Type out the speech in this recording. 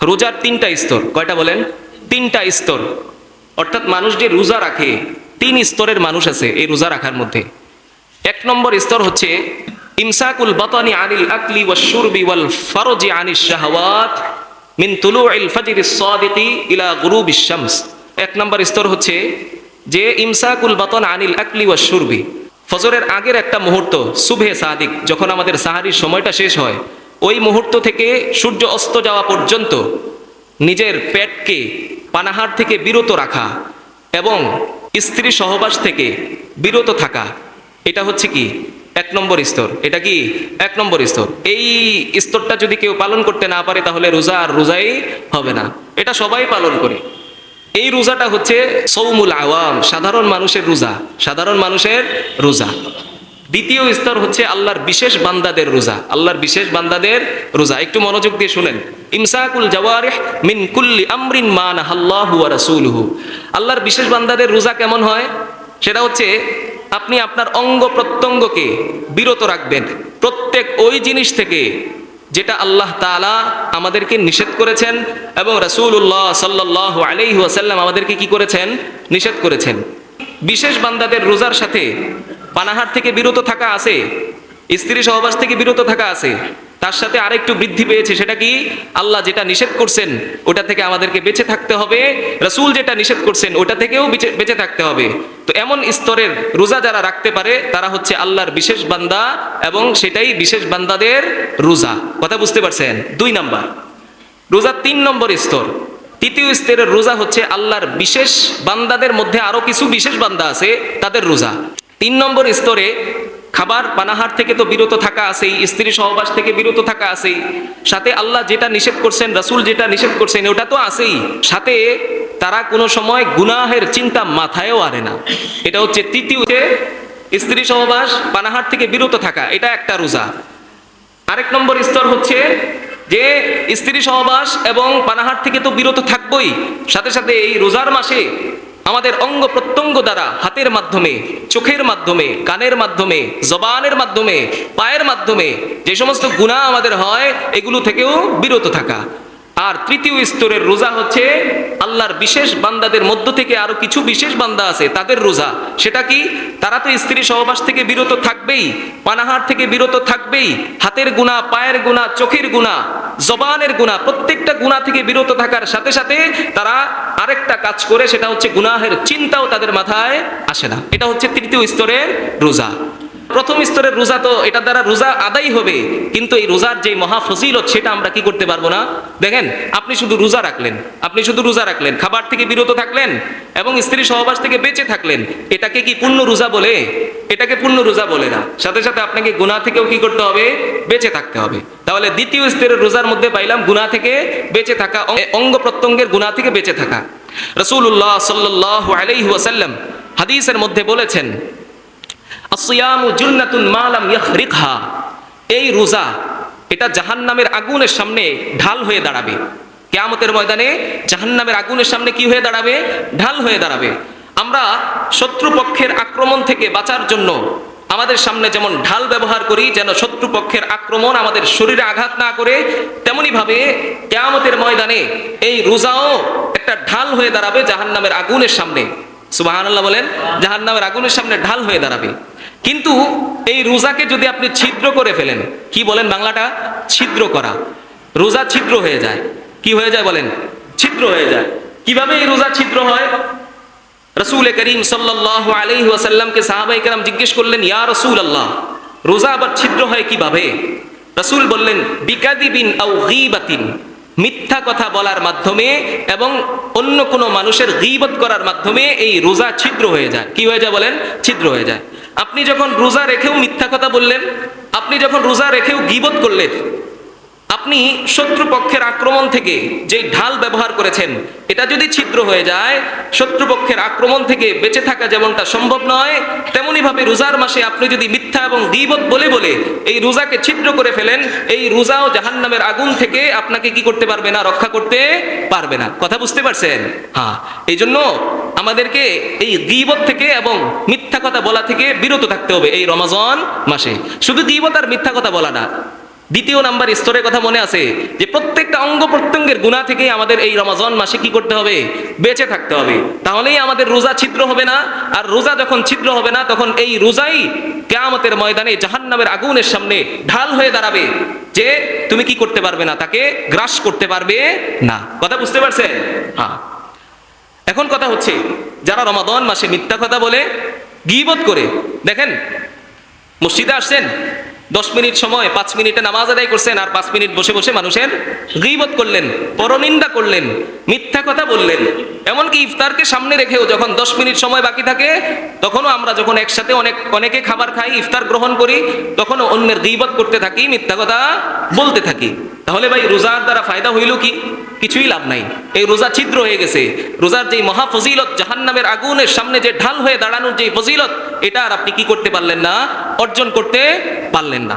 রোজার তিনটা স্তর, কয়টা বলেন? তিনটা স্তর। অর্থাৎ মানুষ যে রোজা রাখে, তিন স্তরের মানুষ আছে এই রোজা রাখার মধ্যে। এক নম্বর স্তর হচ্ছে ইমসাকুল বাতানি আনিল আকলি ওয়াশ শুরবি ওয়াল ফারজি আনিশ শাহওয়াত মিন তুলুইল ফাজরিস সাদিকি ইলা গুরুবিশ শামস। এক নম্বর স্তর হচ্ছে যে ইমসাকুল বাতান আনিল আকলি ওয়াশ শুরবি, ফজরের আগের একটা মুহূর্ত, সুবহে সাদিক, যখন আমাদের সাহারির সময়টা শেষ হয়, ওই মুহূর্ত থেকে সূর্য অস্ত যাওয়া পর্যন্ত নিজের পেটকে পানাহার থেকে বিরত রাখা এবং স্ত্রী সহবাস থেকে বিরত থাকা, এটা হচ্ছে কি এক নম্বর স্তর। এটা কি এক নম্বর স্তর। এই স্তরটা যদি কেউ পালন করতে না পারে তাহলে রোজা আর রোজাই হবে না। এটা সবাই পালন করে। এই রোজাটা হচ্ছে সৌমুল আওয়াম, সাধারণ মানুষের রোজা, সাধারণ মানুষের রোজা। দ্বিতীয় স্তর হচ্ছে আল্লাহর বিশেষ বান্দাদের রোজা, আল্লাহর বিশেষ বান্দাদের রোজা। একটু মনোযোগ দিয়ে শুনেন। ইমসাকুল জাওয়ারিহ মিন কুল্লি আমরিন মা নাহাল্লাহু ওয়া রাসূলুহু। আল্লাহর বিশেষ বান্দাদের রোজা কেমন হয়? সেটা হচ্ছে আপনি আপনার অঙ্গ প্রত্যঙ্গকে বিরত রাখবেন প্রত্যেক ওই জিনিস থেকে যেটা আল্লাহ তাআলা আমাদেরকে নিষেধ করেছেন এবং রাসূলুল্লাহ সাল্লাল্লাহু আলাইহি ওয়াসাল্লাম আমাদেরকে কি করেছেন? নিষেধ করেছেন। বিশেষ বান্দাদের রোজার সাথে পানাহার থেকে বিরত থাকা আছে, স্ত্রী সহবাস থেকে বিরত থাকা আছে, তার সাথে আরেকটু বৃদ্ধি পেয়েছে। সেটা কি? আল্লাহ যেটা নিষেধ করছেন ওটা থেকে আমাদেরকে বেঁচে থাকতে হবে, রাসূল যেটা নিষেধ করছেন ওটা থেকেও বেঁচে থাকতে হবে। তো এমন স্তরের রোজা যারা রাখতে পারে তারা হচ্ছে আল্লাহর বিশেষ বান্দা এবং সেটাই বিশেষ বান্দাদের রোজা। কথা বুঝতে পারছেন? 2 নাম্বার। রোজা 3 নম্বর স্তর। তৃতীয় স্তরের রোজা হচ্ছে আল্লাহর বিশেষ বান্দাদের মধ্যে আরো কিছু বিশেষ বান্দা আছে, তাদের রোজা। 3 নম্বর স্তরে খাবার পানাহার থেকে তো বিরত থাকা আছেই, স্ত্রী সহবাস থেকে বিরত থাকা আছেই, সাথে আল্লাহ যেটা নিষেধ করছেন, রাসূল যেটা নিষেধ করছেন ওটা তো আছেই, সাথে তারা কোনো সময় গুনাহের চিন্তা মাথায়ও আনে না। এটা হচ্ছে তৃতীয়, স্ত্রী সহবাস পানাহার থেকে বিরত থাকা, এটা একটা রোজা। আরেক নম্বর স্তর হচ্ছে যে স্ত্রী সহবাস এবং পানাহার থেকে তো বিরত থাকবই, সাথে সাথে এই রোজার মাসে আমাদের অঙ্গ প্রত্যঙ্গ দ্বারা, হাতের মাধ্যমে, চোখের মাধ্যমে, কানের মাধ্যমে, জবানের মাধ্যমে, পায়ের মাধ্যমে যে সমস্ত গুনাহ আমাদের হয় এগুলো থেকেও বিরত থাকা। আর তৃতীয় স্তরের রোজা হচ্ছে আল্লাহর বিশেষ বান্দাদের মধ্য থেকে আরো কিছু বিশেষ বান্দা আছে তাদের রোজা। সেটা কি? তারা তো স্ত্রী সহবাস থেকে বিরত থাকবেই, পানাহার থেকে বিরত থাকবেই, হাতের গুনাহ, পায়ের গুনাহ, চোখের গুনাহ, জবানের গুনাহ, প্রত্যেকটা গুনাহ থেকে বিরত থাকার সাথে সাথে তারা আরেকটা কাজ করে, সেটা হচ্ছে গুনাহের চিন্তাও তাদের মাথায় আসে না। এটা হচ্ছে তৃতীয় স্তরের রোজা। প্রথম স্তরের রোজা তো এটা দ্বারা রোজা আদায় হবে, কিন্তু এই রোজার যে মহা ফজিলত সেটা আমরা কি করতে পারবো না। দেখেন, আপনি শুধু রোজা রাখলেন, খাবার থেকে বিরত থাকলেন এবং স্ত্রী সহবাস থেকে বেঁচে থাকলেন, এটাকে কি পূর্ণ রোজা বলে? এটাকে পূর্ণ রোজা বলে না। সাথে সাথে আপনাকে গুনাহ থেকেও কি করতে হবে? বেঁচে থাকতে হবে। তাহলে দ্বিতীয় স্তরের রোজার মধ্যে পাইলাম গুনাহ থেকে বেঁচে থাকা, অঙ্গ প্রত্যঙ্গের গুনাহ থেকে বেঁচে থাকা। রাসূলুল্লাহ সাল্লাল্লাহু আলাইহি ওয়াসাল্লাম হাদিসের মধ্যে বলেছেন, আসিয়ামু জুন্নাতুন মা লাম ইয়াখরিকহা। এই রোজা এটা জাহান্নামের আগুনের সামনে ঢাল হয়ে দাঁড়াবে। কিয়ামতের ময়দানে জাহান্নামের আগুনের সামনে কি হয়ে দাঁড়াবে? ঢাল হয়ে দাঁড়াবে। আমরা শত্রুপক্ষের আক্রমণ থেকে বাঁচার জন্য আমাদের সামনে যেমন ঢাল ব্যবহার করি যেন শত্রুপক্ষের আক্রমণ আমাদের শরীরে আঘাত না করে, তেমনি ভাবে কিয়ামতের ময়দানে এই রোজাও একটা ঢাল হয়ে দাঁড়াবে জাহান্নামের আগুনের সামনে। সুবহানাল্লাহ বলেন। জাহান্নামের আগুনের সামনে ঢাল হয়ে দাঁড়াবে। কিন্তু এই রোজাকে যদি আপনি ছিদ্র করে ফেলেন, কি বলেন বাংলাটা? ছিদ্র করা। রোজা ছিদ্র হয়ে যায়। কি হয়ে যায় বলেন? ছিদ্র হয়ে যায়। কিভাবে এই রোজা ছিদ্র হয়? রাসূল করিম সাল্লাল্লাহু আলাইহি ওয়াসাল্লামকে সাহাবায়ে কেরাম জিজ্ঞেস করলেন, ইয়া রাসূলুল্লাহ, রোজা আবার ছিদ্র হয় কিভাবে? রাসূল বললেন, বিকাদিবিন আও গীবাতিন, মিথ্যা কথা বলার মাধ্যমে এবং অন্য কোনো মানুষের গীবত করার মাধ্যমে এই রোজা ছিদ্র হয়ে যায়। কি হয়ে যায় বলেন? ছিদ্র হয়ে যায়। আপনি যখন রোজা রেখেও মিথ্যা কথা বললেন, আপনি যখন রোজা রেখেও গীবত করলেন, আপনি শত্রুপক্ষের আক্রমণ থেকে যে ঢাল ব্যবহার করেছেন এটা যদি ছিদ্র হয়ে যায়, শত্রুপক্ষের আক্রমণ থেকে বেঁচে থাকা যেমনটা সম্ভব নয়, তেমনি ভাবে রোজার মাসে আপনি যদি মিথ্যা এবং গীবত বলে বলে এই রোজাকে ছিদ্র করে ফেলেন, এই রোজাও জাহান্নামের আগুন থেকে আপনাকে কি করতে পারবে না? রক্ষা করতে পারবে না। কথা বুঝতে পারছেন? হ্যাঁ, এই জন্য আমাদেরকে এই গীবত থেকে এবং মিথ্যা কথা বলা থেকে বিরত থাকতে হবে এই রমজান মাসে। শুধু গীবত আর মিথ্যা কথা বলা না, দ্বিতীয় নাম্বার স্তরের কথা মনে আছে যে প্রত্যেকটা অঙ্গ প্রত্যঙ্গের গুনাহ থেকে আমাদের এই রমজান মাসে কি করতে হবে, বেঁচে থাকতে হবে। তাহলেই আমাদের রোজা ছিদ্র হবে না। আর রোজা যখন ছিদ্র হবে না তখন এই রোজাই কিয়ামতের ময়দানে জাহান্নামের আগুনের সামনে ঢাল হয়ে দাঁড়াবে, যে তুমি কি করতে পারবে না, তাকে গ্রাস করতে পারবে না। কথা বুঝতে পারছেন? হ্যাঁ। এখন কথা হচ্ছে যারা রমাদান মাসে মিথ্যা কথা বলে, গীবত করে, দেখেন মসজিদে আসছেন 10 মিনিট সময় 5 মিনিটে নামাজ আদায় করছেন, আর 5 মিনিট বসে বসে মানুষের গীবত করলেন, পরনিন্দা করলেন, মিথ্যা কথা বললেন। এমনকি ইফতারকে সামনে রেখেও যখন 10 মিনিট সময় বাকি থাকে, তখনও আমরা যখন একসাথে অনেকে খাবার খাই, ইফতার গ্রহণ করি, তখনও অন্যের গীবত করতে থাকি, মিথ্যা কথা বলতে থাকি। তাহলে ভাই রোজার দ্বারা ফায়দা হইল কি? কিছুই লাভ নাই। এই রোজা ছিদ্র হয়ে গেছে। রোজার যে মহা ফজিলত, জাহান্নামের আগুনের সামনে যে ঢাল হয়ে দাঁড়ানোর যে ফজিলত, এটা আর আপনি কি করতে পারলেন না, অর্জন করতে পারলেন না।